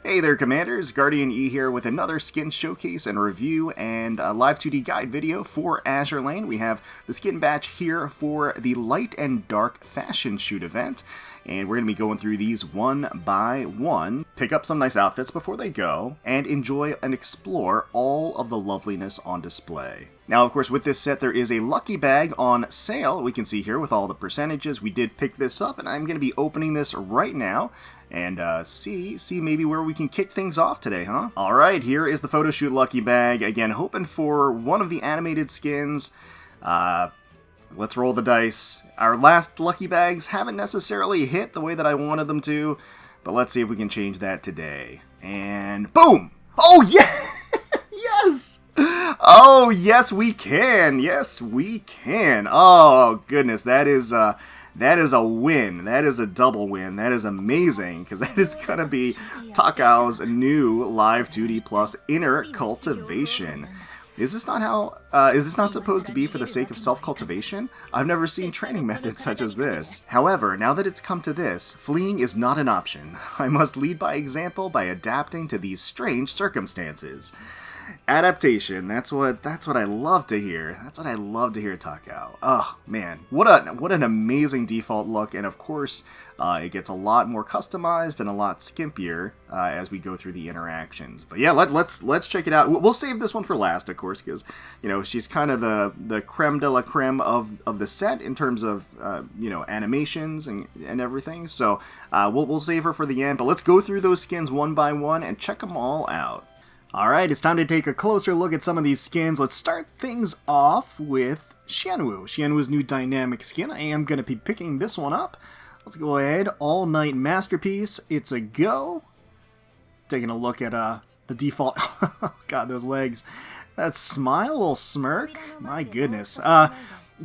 Hey there, Commanders! GuardianE here with another skin showcase and review and a live 2D guide video for AzurLane. We have the skin batch here for the Light and Dark Fashion Shoot event, and we're going to be going through these one by one, pick up some nice outfits before they go, and enjoy and explore all of the loveliness on display. Now, of course, with this set, there is a lucky bag on sale. We can see here with all the percentages. We did pick this up, and I'm going to be opening this right now and see maybe where we can kick things off today, huh? Alright, here is the photo shoot lucky bag. Again, hoping for one of the animated skins. Let's roll the dice. Our last lucky bags haven't necessarily hit the way that I wanted them to, but let's see if we can change that today. And boom! Oh, yeah! Yes! Oh, yes, we can! Yes, we can! Oh, goodness, that is a win. That is a double win. That is amazing, because that is going to be Takao's new Live 2D Plus Inner Cultivation. Is this not supposed to be for the sake of self-cultivation? I've never seen training methods such as this. However, now that it's come to this, fleeing is not an option. I must lead by example by adapting to these strange circumstances. Adaptation, that's what I love to hear. That's what I love to hear, Takao. Oh, man. What an amazing default look, and of course, it gets a lot more customized and a lot skimpier as we go through the interactions. But yeah, let's check it out. We'll save this one for last, of course, because, you know, she's kind of the creme de la creme of the set in terms of, you know, animations and everything. So we'll save her for the end, but let's go through those skins one by one and check them all out. Alright, it's time to take a closer look at some of these skins. Let's start things off with Chien Wu. Chien Wu's new dynamic skin. I am going to be picking this one up. Let's go ahead. All Night Masterpiece. It's a go. Taking a look at the default. God, those legs. That smile, little smirk. My goodness.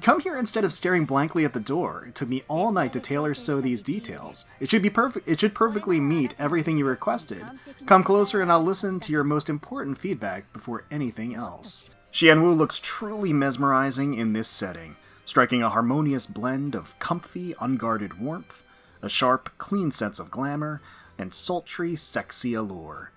Come here instead of staring blankly at the door. It took me all night to tailor sew these details. It should be perfect. It should perfectly meet everything you requested. Come closer and I'll listen to your most important feedback before anything else. Chien Wu looks truly mesmerizing in this setting, striking a harmonious blend of comfy, unguarded warmth, a sharp, clean sense of glamour, and sultry, sexy allure.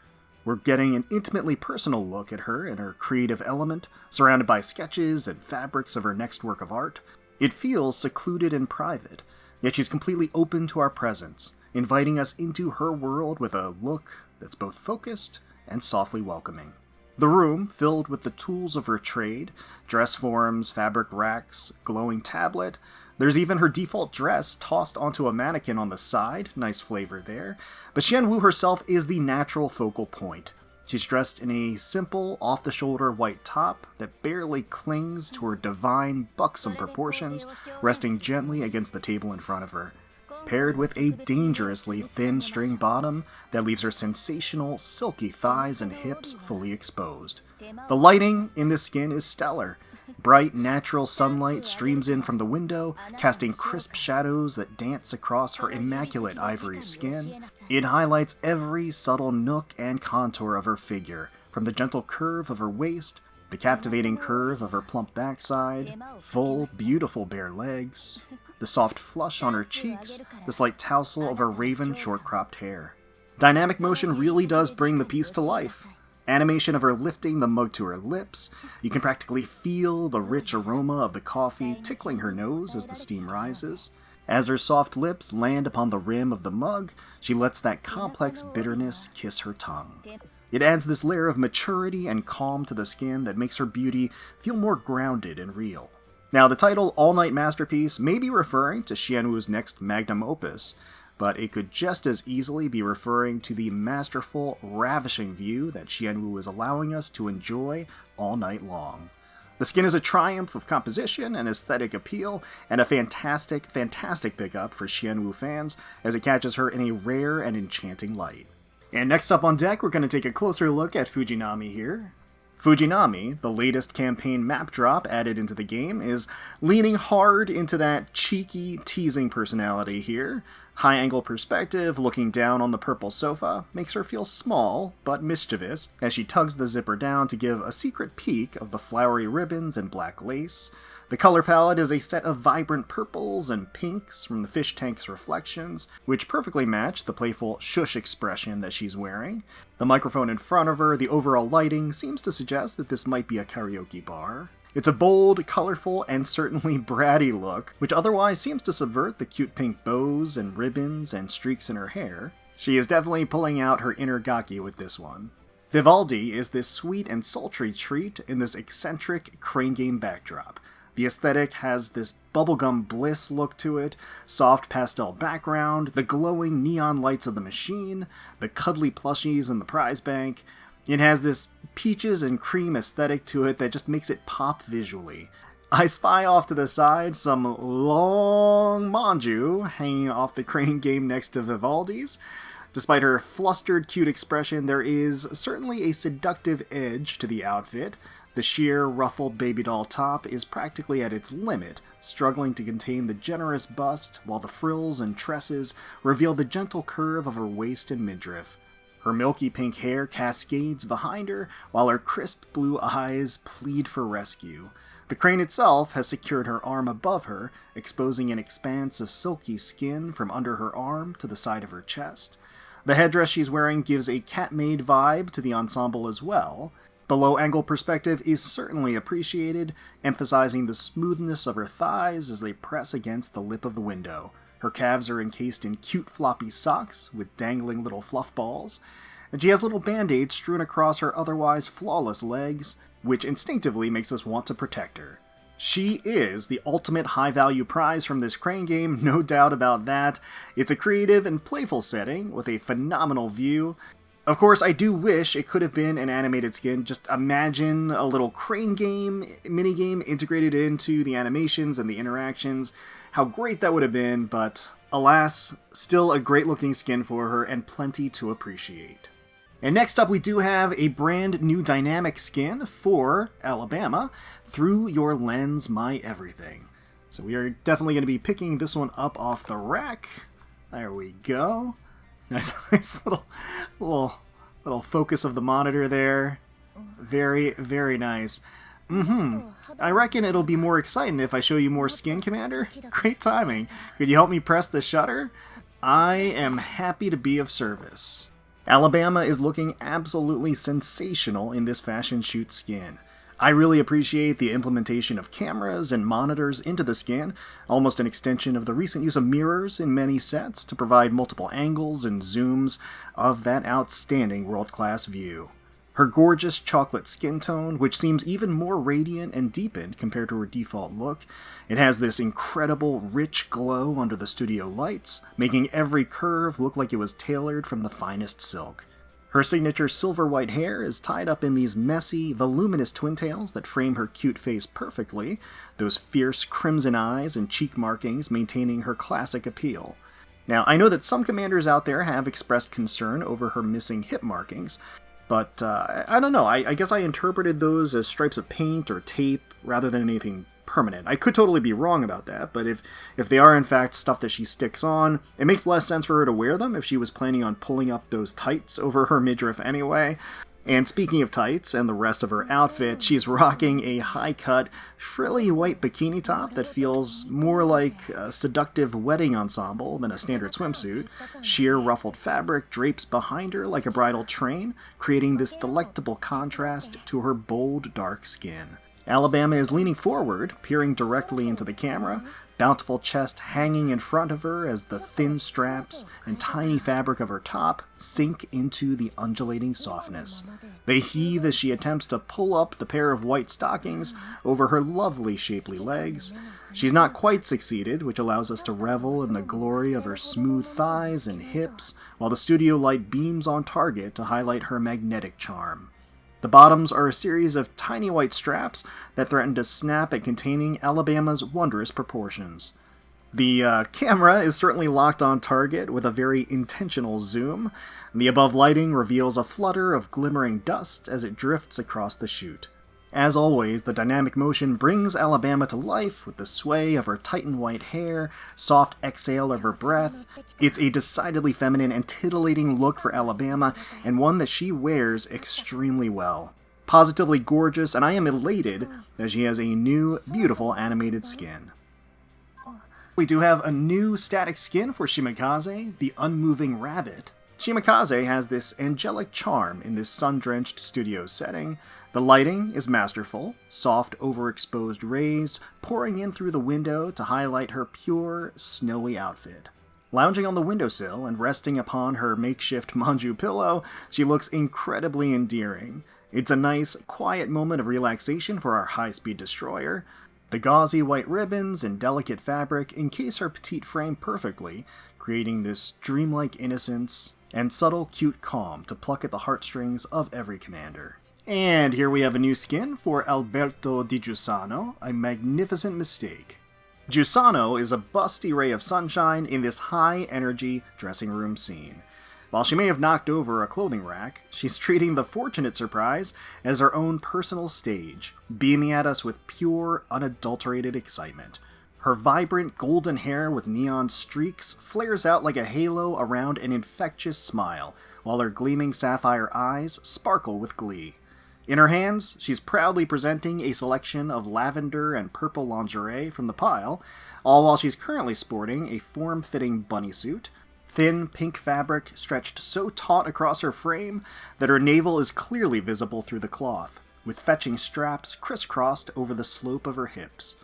We're getting an intimately personal look at her and her creative element, surrounded by sketches and fabrics of her next work of art. It feels secluded and private, yet she's completely open to our presence, inviting us into her world with a look that's both focused and softly welcoming. The room, filled with the tools of her trade, dress forms, fabric racks, glowing tablet. There's even her default dress tossed onto a mannequin on the side, nice flavor there. But Chien Wu herself is the natural focal point. She's dressed in a simple, off-the-shoulder white top that barely clings to her divine, buxom proportions, resting gently against the table in front of her, paired with a dangerously thin string bottom that leaves her sensational, silky thighs and hips fully exposed. The lighting in this skin is stellar. Bright, natural sunlight streams in from the window, casting crisp shadows that dance across her immaculate ivory skin. It highlights every subtle nook and contour of her figure, from the gentle curve of her waist, the captivating curve of her plump backside, full, beautiful bare legs, the soft flush on her cheeks, the slight tousle of her raven short-cropped hair. Dynamic motion really does bring the piece to life. Animation of her lifting the mug to her lips. You can practically feel the rich aroma of the coffee tickling her nose as the steam rises. As her soft lips land upon the rim of the mug, she lets that complex bitterness kiss her tongue. It adds this layer of maturity and calm to the skin that makes her beauty feel more grounded and real. Now, the title All Night Masterpiece may be referring to Chien Wu's next magnum opus, but it could just as easily be referring to the masterful, ravishing view that Chien Wu is allowing us to enjoy all night long. The skin is a triumph of composition and aesthetic appeal, and a fantastic, fantastic pickup for Chien Wu fans as it catches her in a rare and enchanting light. And next up on deck, we're going to take a closer look at Fujinami here. Fujinami, the latest campaign map drop added into the game, is leaning hard into that cheeky, teasing personality here. High-angle perspective, looking down on the purple sofa, makes her feel small, but mischievous, as she tugs the zipper down to give a secret peek of the flowery ribbons and black lace. The color palette is a set of vibrant purples and pinks from the fish tank's reflections, which perfectly match the playful shush expression that she's wearing. The microphone in front of her, the overall lighting, seems to suggest that this might be a karaoke bar. It's a bold, colorful, and certainly bratty look, which otherwise seems to subvert the cute pink bows and ribbons and streaks in her hair. She is definitely pulling out her inner gaki with this one. Vivaldi is this sweet and sultry treat in this eccentric crane game backdrop. The aesthetic has this bubblegum bliss look to it, soft pastel background, the glowing neon lights of the machine, the cuddly plushies in the prize bank. It has this peaches and cream aesthetic to it that just makes it pop visually. I spy off to the side some long Manjuu hanging off the crane game next to Vivaldi's. Despite her flustered, cute expression, there is certainly a seductive edge to the outfit. The sheer, ruffled baby doll top is practically at its limit, struggling to contain the generous bust, while the frills and tresses reveal the gentle curve of her waist and midriff. Her milky pink hair cascades behind her, while her crisp blue eyes plead for rescue. The crane itself has secured her arm above her, exposing an expanse of silky skin from under her arm to the side of her chest. The headdress she's wearing gives a cat-made vibe to the ensemble as well. The low-angle perspective is certainly appreciated, emphasizing the smoothness of her thighs as they press against the lip of the window. Her calves are encased in cute floppy socks with dangling little fluff balls, and she has little band-aids strewn across her otherwise flawless legs, which instinctively makes us want to protect her. She is the ultimate high-value prize from this crane game, no doubt about that. It's a creative and playful setting with a phenomenal view. Of course, I do wish it could have been an animated skin. Just imagine a little crane game, minigame integrated into the animations and the interactions. How great that would have been, but alas, still a great looking skin for her and plenty to appreciate. And next up we do have a brand new dynamic skin for Alabama, Through Your Lens My Everything. So we are definitely going to be picking this one up off the rack. There we go. Nice little focus of the monitor there. Very, very nice. I reckon it'll be more exciting if I show you more skin, Commander. Great timing. Could you help me press the shutter? I am happy to be of service. Alabama is looking absolutely sensational in this fashion shoot skin. I really appreciate the implementation of cameras and monitors into the skin, almost an extension of the recent use of mirrors in many sets to provide multiple angles and zooms of that outstanding world-class view. Her gorgeous chocolate skin tone, which seems even more radiant and deepened compared to her default look, it has this incredible rich glow under the studio lights, making every curve look like it was tailored from the finest silk. Her signature silver-white hair is tied up in these messy, voluminous twintails that frame her cute face perfectly, those fierce crimson eyes and cheek markings maintaining her classic appeal. Now, I know that some commanders out there have expressed concern over her missing hip markings, but I don't know, I guess I interpreted those as stripes of paint or tape rather than anything permanent. I could totally be wrong about that, but if they are in fact stuff that she sticks on, it makes less sense for her to wear them if she was planning on pulling up those tights over her midriff anyway. And speaking of tights and the rest of her outfit, she's rocking a high-cut, frilly white bikini top that feels more like a seductive wedding ensemble than a standard swimsuit. Sheer ruffled fabric drapes behind her like a bridal train, creating this delectable contrast to her bold, dark skin. Alabama is leaning forward, peering directly into the camera, bountiful chest hanging in front of her as the thin straps and tiny fabric of her top sink into the undulating softness. They heave as she attempts to pull up the pair of white stockings over her lovely shapely legs. She's not quite succeeded, which allows us to revel in the glory of her smooth thighs and hips, while the studio light beams on target to highlight her magnetic charm. The bottoms are a series of tiny white straps that threaten to snap at containing Alabama's wondrous proportions. The camera is certainly locked on target with a very intentional zoom. The above lighting reveals a flutter of glimmering dust as it drifts across the chute. As always, the dynamic motion brings Alabama to life with the sway of her tighten white hair, soft exhale of her breath. It's a decidedly feminine and titillating look for Alabama, and one that she wears extremely well. Positively gorgeous, and I am elated that she has a new, beautiful animated skin. We do have a new static skin for Shimakaze, the Unmoving Rabbit. Shimakaze has this angelic charm in this sun-drenched studio setting. The lighting is masterful, soft overexposed rays pouring in through the window to highlight her pure, snowy outfit. Lounging on the windowsill and resting upon her makeshift Manjuu pillow, she looks incredibly endearing. It's a nice, quiet moment of relaxation for our high-speed destroyer. The gauzy white ribbons and delicate fabric encase her petite frame perfectly, creating this dreamlike innocence and subtle, cute calm to pluck at the heartstrings of every commander. And here we have a new skin for Alberto Di Giussano, a magnificent mistake. Giussano is a busty ray of sunshine in this high-energy dressing room scene. While she may have knocked over a clothing rack, she's treating the fortunate surprise as her own personal stage, beaming at us with pure, unadulterated excitement. Her vibrant golden hair with neon streaks flares out like a halo around an infectious smile, while her gleaming sapphire eyes sparkle with glee. In her hands, she's proudly presenting a selection of lavender and purple lingerie from the pile, all while she's currently sporting a form-fitting bunny suit, thin pink fabric stretched so taut across her frame that her navel is clearly visible through the cloth, with fetching straps crisscrossed over the slope of her hips.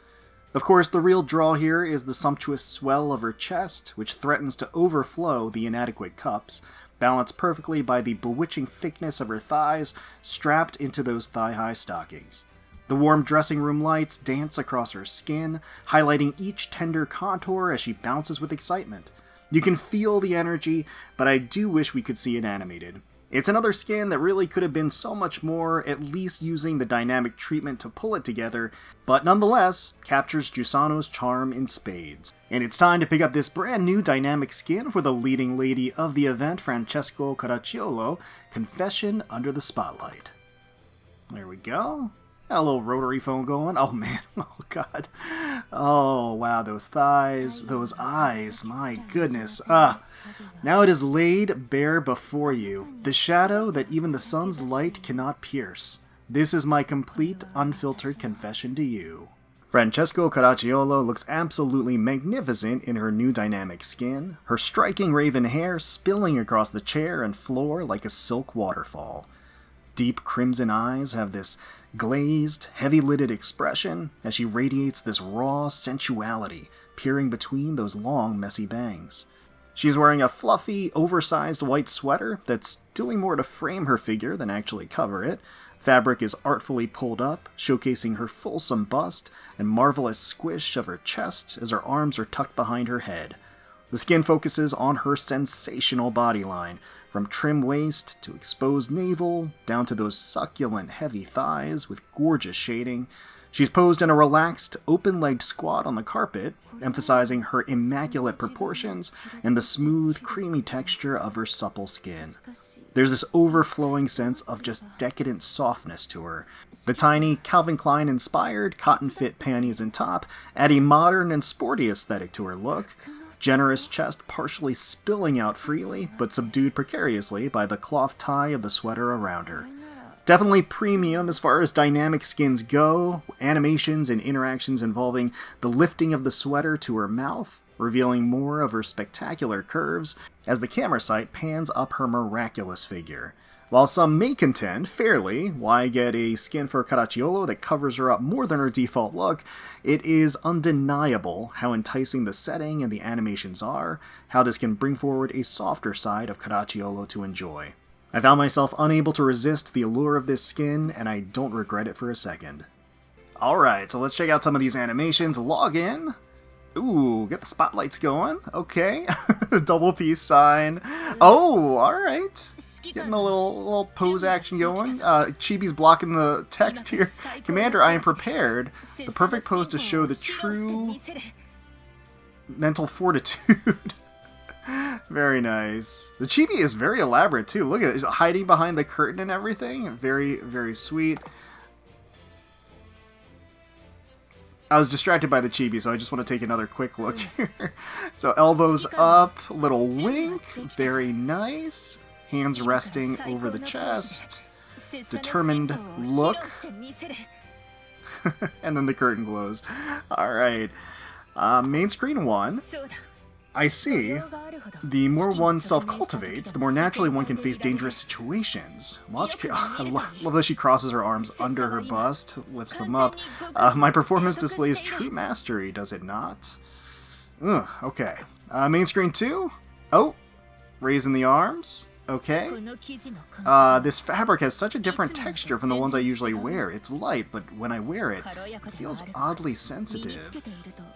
Of course, the real draw here is the sumptuous swell of her chest, which threatens to overflow the inadequate cups, balanced perfectly by the bewitching thickness of her thighs strapped into those thigh-high stockings. The warm dressing room lights dance across her skin, highlighting each tender contour as she bounces with excitement. You can feel the energy, but I do wish we could see it animated. It's another skin that really could have been so much more, at least using the dynamic treatment to pull it together, but nonetheless captures Giussano's charm in spades. And it's time to pick up this brand new dynamic skin for the leading lady of the event, Francesco Caracciolo, Confession Under the Spotlight. There we go. Got a little rotary phone going. Oh man, oh god. Oh wow, those thighs, those eyes, my goodness. Now it is laid bare before you, the shadow that even the sun's light cannot pierce. This is my complete, unfiltered confession to you. Francesco Caracciolo looks absolutely magnificent in her new dynamic skin, her striking raven hair spilling across the chair and floor like a silk waterfall. Deep crimson eyes have this glazed, heavy-lidded expression as she radiates this raw sensuality peering between those long, messy bangs. She's wearing a fluffy, oversized white sweater that's doing more to frame her figure than actually cover it. Fabric is artfully pulled up, showcasing her fulsome bust and marvelous squish of her chest as her arms are tucked behind her head. The skin focuses on her sensational bodyline, from trim waist to exposed navel, down to those succulent heavy thighs with gorgeous shading. She's posed in a relaxed, open-legged squat on the carpet, emphasizing her immaculate proportions and the smooth, creamy texture of her supple skin. There's this overflowing sense of just decadent softness to her. The tiny Calvin Klein-inspired cotton-fit panties and top add a modern and sporty aesthetic to her look, generous chest partially spilling out freely, but subdued precariously by the cloth tie of the sweater around her. Definitely premium as far as dynamic skins go, animations and interactions involving the lifting of the sweater to her mouth, revealing more of her spectacular curves as the camera sight pans up her miraculous figure. While some may contend, fairly, why get a skin for Caracciolo that covers her up more than her default look, it is undeniable how enticing the setting and the animations are, how this can bring forward a softer side of Caracciolo to enjoy. I found myself unable to resist the allure of this skin, and I don't regret it for a second. Alright, so let's check out some of these animations. Log in. Ooh, get the spotlights going. Okay. Double peace sign. Oh, alright. Getting a little pose action going. Chibi's blocking the text here. Commander, I am prepared. The perfect pose to show the true mental fortitude. Very nice. The chibi is very elaborate too. Look at it. It's hiding behind the curtain and everything. Very, very sweet. I was distracted by the chibi, so I just want to take another quick look here. So elbows up, little wink. Very nice. Hands resting over the chest. determined look. And then the curtain close. Alright. Main screen 1. I see. The more one self-cultivates, the more naturally one can face dangerous situations. I love that she crosses her arms under her bust, lifts them up. My performance displays true mastery, does it not? Okay. Main screen 2. Oh, raising the arms. Okay. This fabric has such a different texture from the ones I usually wear. It's light, but when I wear it, it feels oddly sensitive.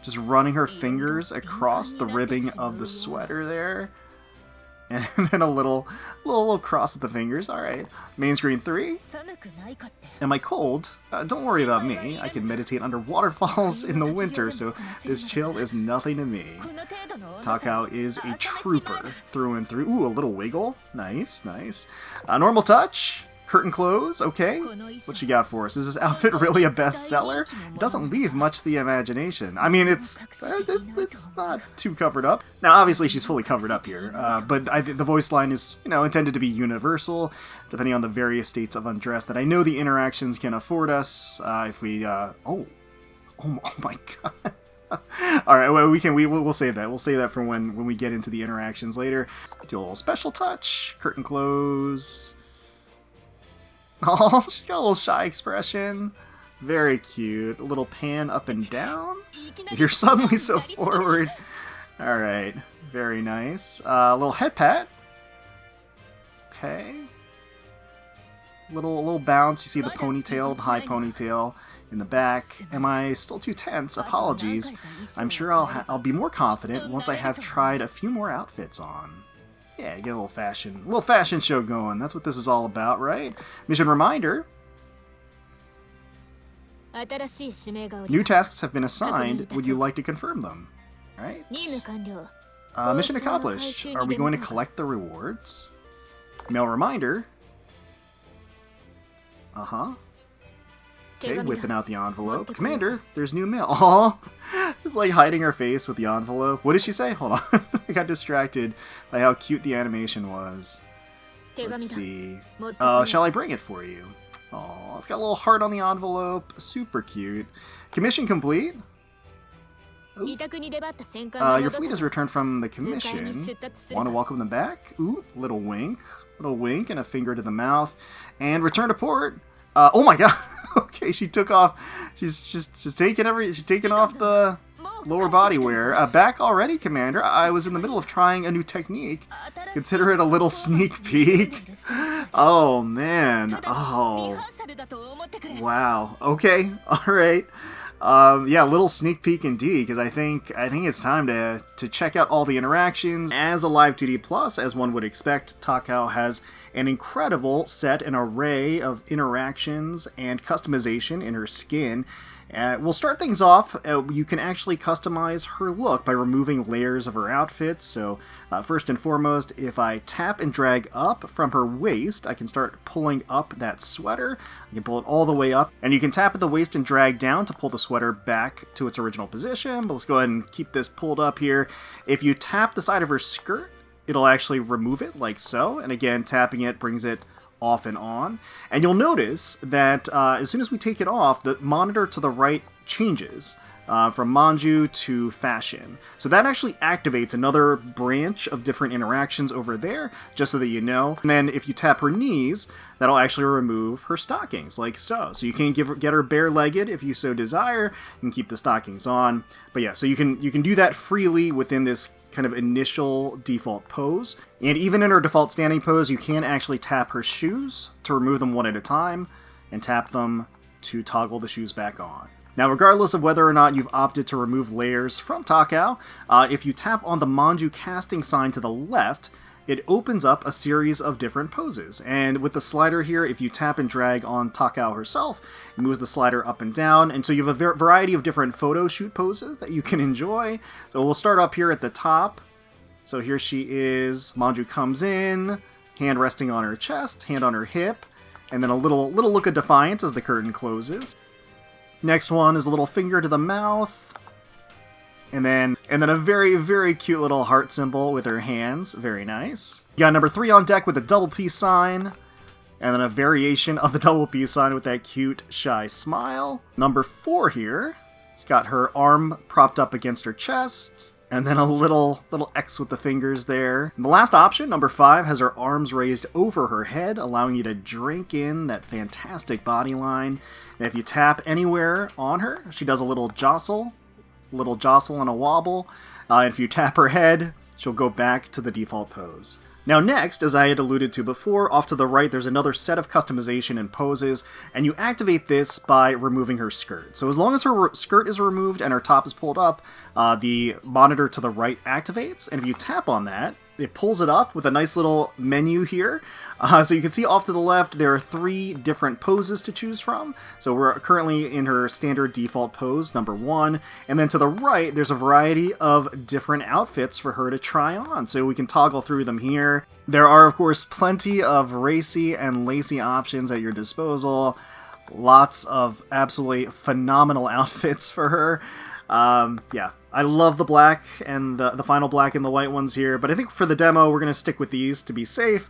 Just running her fingers across the ribbing of the sweater there. And then a little cross with the fingers. Alright. Main screen 3. Am I cold? Don't worry about me. I can meditate under waterfalls in the winter, so this chill is nothing to me. Takao is a trooper through and through. Ooh, a little wiggle. Nice, nice. Normal touch. Curtain close. Okay. What you got for us? Is this outfit really a bestseller? It doesn't leave much to the imagination. I mean, it's not too covered up. Now, obviously, she's fully covered up here, but I think the voice line is, intended to be universal, depending on the various states of undress that I know the interactions can afford us. If we, oh my god. All right, well, we'll save that. We'll save that for when we get into the interactions later. Do a little special touch. Curtain close. Oh, she's got a little shy expression. Very cute. A little pan up and down. You're suddenly so forward. Alright. Very nice. A little head pat. Okay. Little bounce. You see the ponytail, the high ponytail in the back. Am I still too tense? Apologies. I'm sure I'll be more confident once I have tried a few more outfits on. Yeah, get a little fashion show going. That's what this is all about, right? Mission reminder. New tasks have been assigned. Would you like to confirm them? Right? Mission accomplished. Are we going to collect the rewards? Mail reminder. Okay, whipping out the envelope. Commander, there's new mail. Aww. Just like hiding her face with the envelope. What did she say? Hold on. I got distracted by how cute the animation was. Let's see. Shall I bring it for you? Oh, it's got a little heart on the envelope. Super cute. Commission complete. Ooh. Your fleet has returned from the commission. Want to welcome them back? Ooh, little wink. Little wink and a finger to the mouth. And return to port. Oh my god. Okay, she took off. She's taking off the lower body wear. Back already, Commander. I was in the middle of trying a new technique. Consider it a little sneak peek. Oh man. Oh. Wow. Okay. All right. Yeah, little sneak peek indeed, because I think it's time to check out all the interactions. As a Live 2D Plus, as one would expect, Takao has an incredible set and array of interactions and customization in her skin. We'll start things off. You can actually customize her look by removing layers of her outfit. So first and foremost, if I tap and drag up from her waist, I can start pulling up that sweater. I can pull it all the way up, and you can tap at the waist and drag down to pull the sweater back to its original position. But let's go ahead and keep this pulled up here. If you tap the side of her skirt, it'll actually remove it like so. And again, tapping it brings it off and on. And you'll notice that as soon as we take it off, the monitor to the right changes from Manjuu to fashion. So that actually activates another branch of different interactions over there, just so that you know. And then if you tap her knees, that'll actually remove her stockings, like so. So you can get her bare-legged if you so desire, and keep the stockings on. But yeah, so you can do that freely within this kind of initial default pose. And even in her default standing pose, you can actually tap her shoes to remove them one at a time, and tap them to toggle the shoes back on. Now, regardless of whether or not you've opted to remove layers from Takao, if you tap on the Manjuu casting sign to the left, it opens up a series of different poses. And with the slider here, if you tap and drag on Takao herself, it moves the slider up and down. And so you have a variety of different photo shoot poses that you can enjoy. So we'll start up here at the top. So here she is. Manjuu comes in, hand resting on her chest, hand on her hip, and then a little look of defiance as the curtain closes. Next one is a little finger to the mouth. And then a very, very cute little heart symbol with her hands. Very nice. You got number 3 on deck with a double peace sign. And then a variation of the double peace sign with that cute, shy smile. Number 4 here, she's got her arm propped up against her chest. And then a little X with the fingers there. And the last option, number 5, has her arms raised over her head, allowing you to drink in that fantastic body line. And if you tap anywhere on her, she does a little jostle and a wobble. And if you tap her head, she'll go back to the default pose. Now next, as I had alluded to before, off to the right there's another set of customization and poses, and you activate this by removing her skirt. So as long as her skirt is removed and her top is pulled up, the monitor to the right activates, and if you tap on that, it pulls it up with a nice little menu here. So you can see off to the left there are 3 different poses to choose from. So we're currently in her standard default pose, number 1. And then to the right, there's a variety of different outfits for her to try on. So we can toggle through them here. There are, of course, plenty of racy and lacy options at your disposal. Lots of absolutely phenomenal outfits for her. Yeah, I love the black and the final black and the white ones here, but I think for the demo we're going to stick with these to be safe.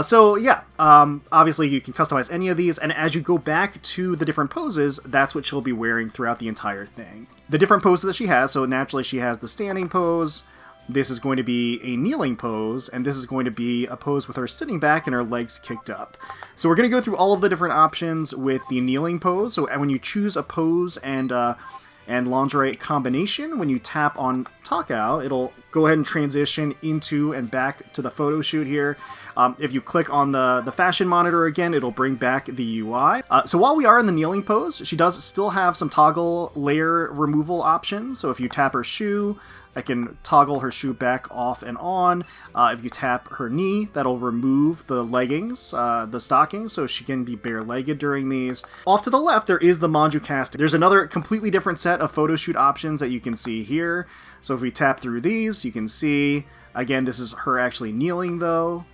So yeah, obviously you can customize any of these, and as you go back to the different poses, that's what she'll be wearing throughout the entire thing. The different poses that she has, so naturally she has the standing pose, this is going to be a kneeling pose, and this is going to be a pose with her sitting back and her legs kicked up. So we're going to go through all of the different options with the kneeling pose. So when you choose a pose and lingerie combination, when you tap on Takao, it'll go ahead and transition into and back to the photo shoot here. If you click on the fashion monitor again, it'll bring back the UI. So while we are in the kneeling pose, she does still have some toggle layer removal options. So if you tap her shoe, I can toggle her shoe back off and on. If you tap her knee, that'll remove the leggings, the stockings, so she can be bare-legged during these. Off to the left, there is the Manjuu casting. There's another completely different set of photo shoot options that you can see here. So if we tap through these, you can see, again, this is her actually kneeling though.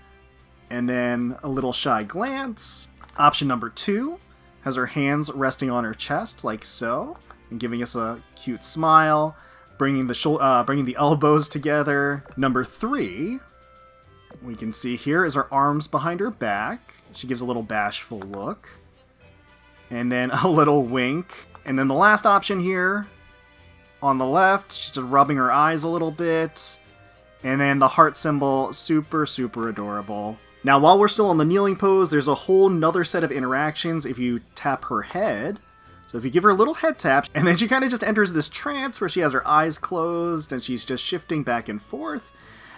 And then a little shy glance. Option number 2 has her hands resting on her chest like so, and giving us a cute smile. Bringing the elbows together. Number 3, we can see here is her arms behind her back. She gives a little bashful look. And then a little wink. And then the last option here, on the left, she's just rubbing her eyes a little bit. And then the heart symbol, super, super adorable. Now, while we're still on the kneeling pose, there's a whole nother set of interactions if you tap her head. So if you give her a little head tap, and then she kind of just enters this trance where she has her eyes closed and she's just shifting back and forth.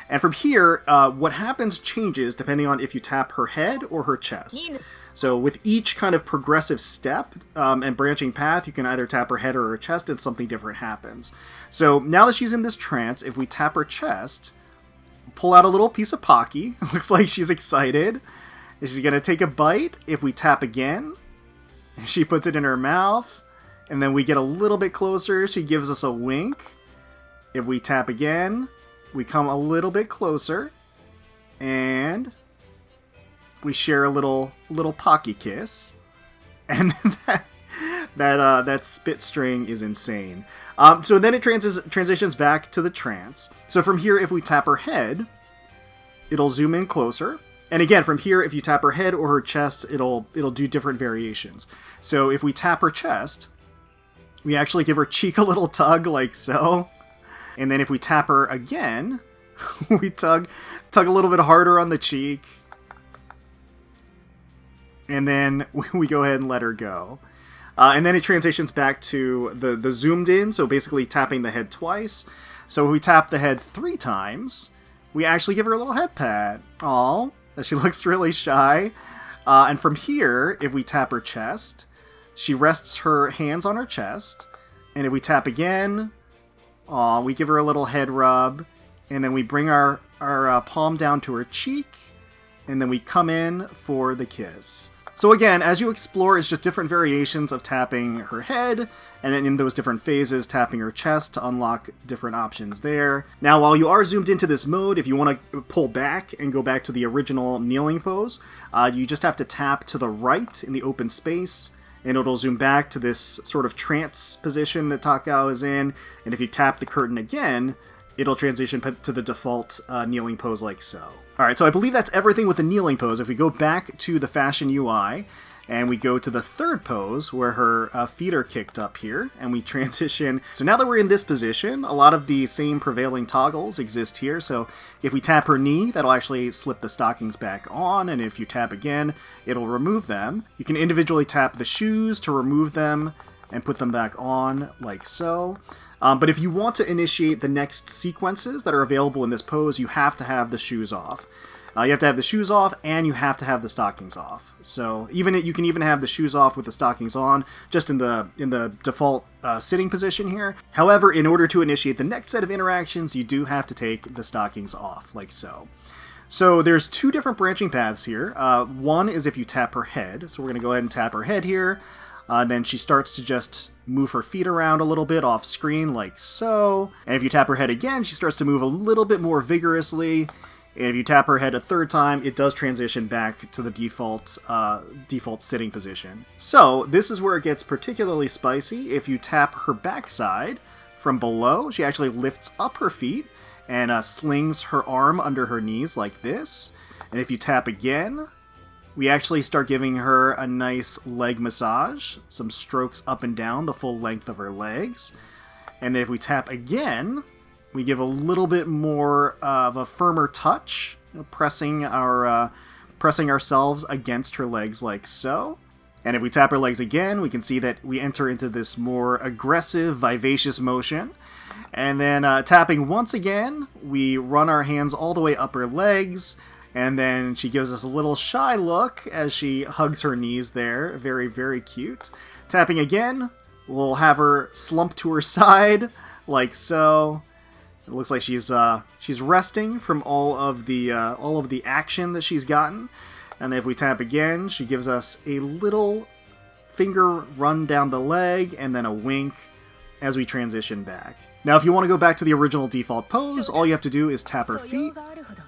And from here, what happens changes depending on if you tap her head or her chest. So with each kind of progressive step and branching path, you can either tap her head or her chest and something different happens. So now that she's in this trance, if we tap her chest, pull out a little piece of Pocky. Looks like she's excited. She's going to take a bite. If we tap again, she puts it in her mouth, and then we get a little bit closer. She gives us a wink. If we tap again, we come a little bit closer, and we share a little Pocky kiss. And that spit string is insane. So then it transitions back to the trance. So from here, if we tap her head, it'll zoom in closer. And again, from here, if you tap her head or her chest, it'll do different variations. So if we tap her chest, we actually give her cheek a little tug like so. And then if we tap her again, we tug a little bit harder on the cheek. And then we go ahead and let her go. And then it transitions back to the zoomed in, so basically tapping the head twice. So if we tap the head 3 times, we actually give her a little head pat. Aww. She looks really shy. And from here, if we tap her chest, she rests her hands on her chest. And if we tap again, we give her a little head rub. And then we bring our palm down to her cheek. And then we come in for the kiss. So again, as you explore, it's just different variations of tapping her head, and then in those different phases, tapping her chest to unlock different options there. Now, while you are zoomed into this mode, if you want to pull back and go back to the original kneeling pose, you just have to tap to the right in the open space, and it'll zoom back to this sort of trance position that Takao is in, and if you tap the curtain again, it'll transition to the default kneeling pose like so. Alright, so I believe that's everything with the kneeling pose. If we go back to the fashion UI, and we go to the third pose, where her feet are kicked up here, and we transition. So now that we're in this position, a lot of the same prevailing toggles exist here. So if we tap her knee, that'll actually slip the stockings back on, and if you tap again, it'll remove them. You can individually tap the shoes to remove them and put them back on, like so. But if you want to initiate the next sequences that are available in this pose, you have to have the shoes off. You have to have the shoes off, and you have to have the stockings off. So you can even have the shoes off with the stockings on, just in the default sitting position here. However, in order to initiate the next set of interactions, you do have to take the stockings off, like so. So there's two different branching paths here. One is if you tap her head. So we're going to go ahead and tap her head here. Then she starts to just move her feet around a little bit off screen, like so. And if you tap her head again, she starts to move a little bit more vigorously. And if you tap her head a third time, it does transition back to the default sitting position. So this is where it gets particularly spicy. If you tap her backside from below, she actually lifts up her feet and slings her arm under her knees like this. And if you tap again, we actually start giving her a nice leg massage, some strokes up and down the full length of her legs. And then if we tap again, we give a little bit more of a firmer touch, pressing ourselves against her legs like so. And if we tap her legs again, we can see that we enter into this more aggressive, vivacious motion. And then tapping once again, we run our hands all the way up her legs. And then she gives us a little shy look as she hugs her knees there. Very, very cute. Tapping again, we'll have her slump to her side, like so. It looks like she's resting from all of the action that she's gotten. And then if we tap again, she gives us a little finger run down the leg and then a wink as we transition back. Now, if you want to go back to the original default pose, all you have to do is tap her feet,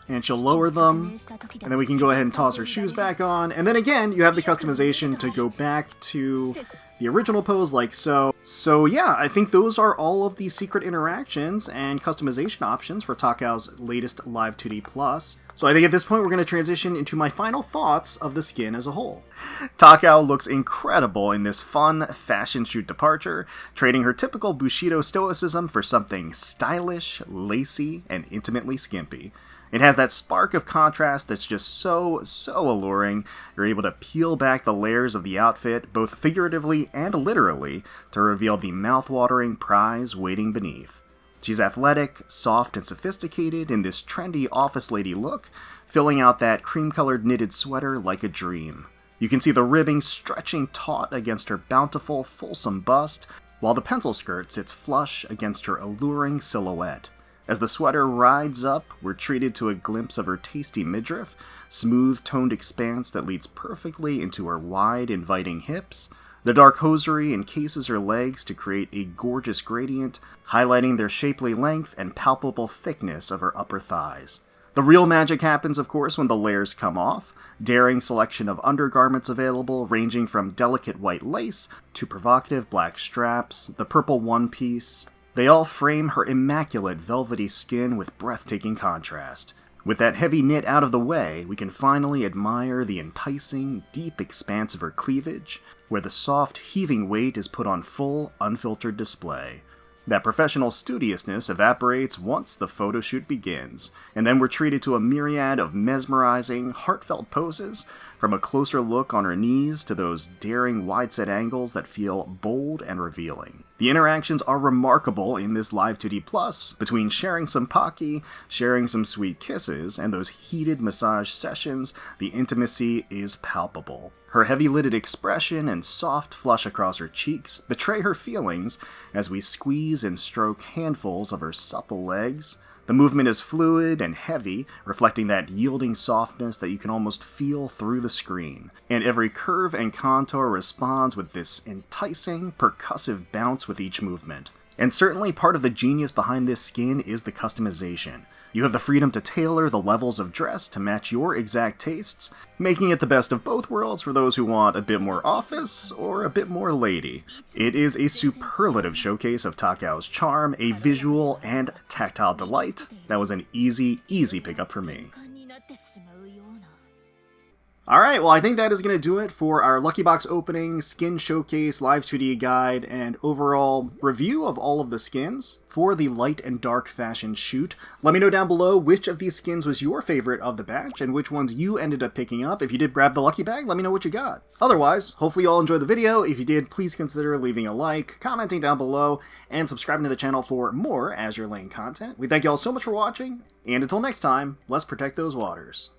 and she'll lower them, and then we can go ahead and toss her shoes back on, and then again, you have the customization to go back to the original pose like so. So yeah, I think those are all of the secret interactions and customization options for Takao's latest Live 2D Plus. So I think at this point we're going to transition into my final thoughts of the skin as a whole. Takao looks incredible in this fun fashion shoot departure, trading her typical Bushido stoicism for something stylish, lacy, and intimately skimpy. It has that spark of contrast that's just so alluring. You're able to peel back the layers of the outfit, both figuratively and literally, to reveal the mouth-watering prize waiting beneath. She's athletic, soft, and sophisticated in this trendy office lady look, filling out that cream-colored knitted sweater like a dream. You can see the ribbing stretching taut against her bountiful, fulsome bust, while the pencil skirt sits flush against her alluring silhouette. As the sweater rides up, we're treated to a glimpse of her tasty midriff, smooth-toned expanse that leads perfectly into her wide, inviting hips. The dark hosiery encases her legs to create a gorgeous gradient, highlighting their shapely length and palpable thickness of her upper thighs. The real magic happens, of course, when the layers come off. Daring selection of undergarments available, ranging from delicate white lace to provocative black straps, the purple one-piece. They all frame her immaculate velvety skin with breathtaking contrast. With that heavy knit out of the way, we can finally admire the enticing, deep expanse of her cleavage, where the soft, heaving weight is put on full, unfiltered display. That professional studiousness evaporates once the photo shoot begins, and then we're treated to a myriad of mesmerizing, heartfelt poses, from a closer look on her knees to those daring wide-set angles that feel bold and revealing. The interactions are remarkable in this Live 2D Plus, between sharing some Pocky, sharing some sweet kisses, and those heated massage sessions. The intimacy is palpable. Her heavy-lidded expression and soft flush across her cheeks betray her feelings as we squeeze and stroke handfuls of her supple legs. The movement is fluid and heavy, reflecting that yielding softness that you can almost feel through the screen. And every curve and contour responds with this enticing, percussive bounce with each movement. And certainly part of the genius behind this skin is the customization. You have the freedom to tailor the levels of dress to match your exact tastes, making it the best of both worlds for those who want a bit more office or a bit more lady. It is a superlative showcase of Takao's charm, a visual and tactile delight that was an easy pickup for me. Alright, well I think that is going to do it for our Lucky Box opening, skin showcase, live 2D guide, and overall review of all of the skins for the light and dark fashion shoot. Let me know down below which of these skins was your favorite of the batch, and which ones you ended up picking up. If you did grab the lucky bag, let me know what you got. Otherwise, hopefully you all enjoyed the video. If you did, please consider leaving a like, commenting down below, and subscribing to the channel for more AzurLane content. We thank you all so much for watching, and until next time, let's protect those waters.